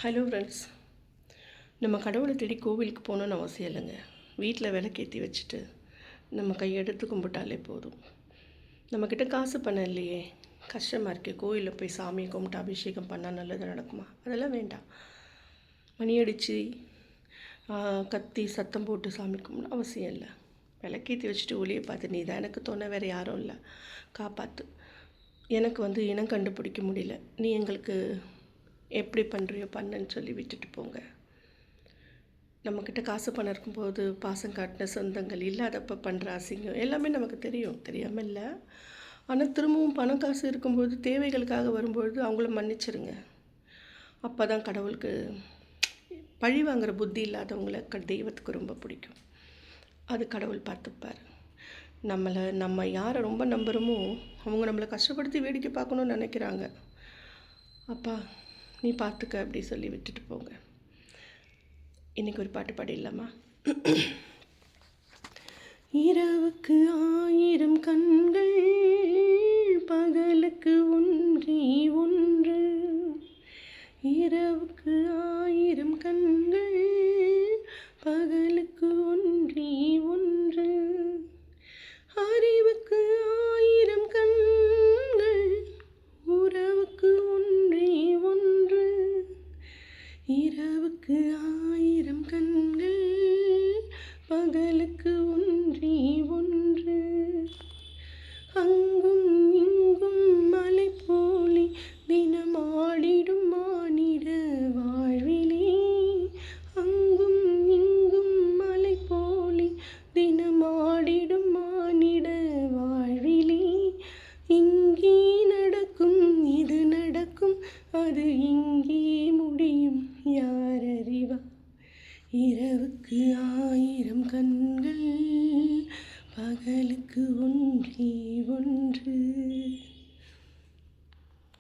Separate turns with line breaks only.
Hello friends. நம்ம கடவுளை தேடி கோவிலுக்கு போகணுன்னு அவசியம் இல்லைங்க. வீட்டில் விளக்கேற்றி வச்சுட்டு நம்ம கையெடுத்து கும்பிட்டாலே போதும். நம்மக்கிட்ட காசு பணம் இல்லையே, கஷ்டமாக இருக்குது, கோவிலில் போய் சாமியை கும்பிட்டு அபிஷேகம் பண்ணால் நல்லது நடக்குமா? அதெல்லாம் வேண்டாம். மணி அடித்து கத்தி சத்தம் போட்டு சாமி கும்பிடணும் அவசியம் இல்லை. விளக்கேற்றி வச்சுட்டு ஒளியை பார்த்து, நீ தான் எனக்கு தோண, வேறு யாரும் இல்லை, காப்பாற்று. எனக்கு இனம் கண்டுபிடிக்க முடியல, நீ எங்களுக்கு எப்படி பண்ணுறியோ பண்ணுன்னு சொல்லி விட்டுட்டு போங்க. நம்மக்கிட்ட காசு பணம் இருக்கும்போது பாசம் காட்டின சொந்தங்கள் இல்லாதப்போ பண்ணுற அசிங்கம் எல்லாமே நமக்கு தெரியாமல் இல்லை. ஆனால் திரும்பவும் பணம் காசு இருக்கும்போது தேவைகளுக்காக வரும்பொழுது அவங்கள மன்னிச்சிருங்க. அப்போ தான் கடவுளுக்கு பழி வாங்குகிற புத்தி இல்லாதவங்களை தெய்வத்துக்கு ரொம்ப பிடிக்கும். அது கடவுள் பார்த்துப்பார். நம்ம யாரை ரொம்ப நம்புகிறோமோ அவங்க நம்மளை கஷ்டப்படுத்தி வேடிக்கை பார்க்கணுன்னு நினைக்கிறாங்க. அப்பா நீ பார்த்துக்க அப்படி சொல்லி விட்டுட்டு போங்க. இன்றைக்கி ஒரு பாட்டு பாடிடலாமா? இரவுக்கு 1000 கண்கள், பகலுக்கு ஒன்றே ஒன்று. இரவுக்கு 1000 கண்கள், பகலுக்கு ஒன்றே ஒன்று. அறிவுக்கு 1000 கண்கள், உறவுக்கு ஒன்றே ஒன்று. இரவுக்கு 1000 கண்கள், பகலுக்கு ஒன்றே ஒன்று. அங்கும் இங்கும் மலை போலி தினமாடிடும் மானிட வாழ்விலே. அங்கும் இங்கும் மலை போலி தினமாடிடும் மானிட வாழ்விலே. இங்கே நடக்கும் இது நடக்கும், அது இங்கே முடியும், யார் அறிவா? இரவுக்கு 1000 கண்கள், பகலுக்கு ஒன்றே ஒன்று.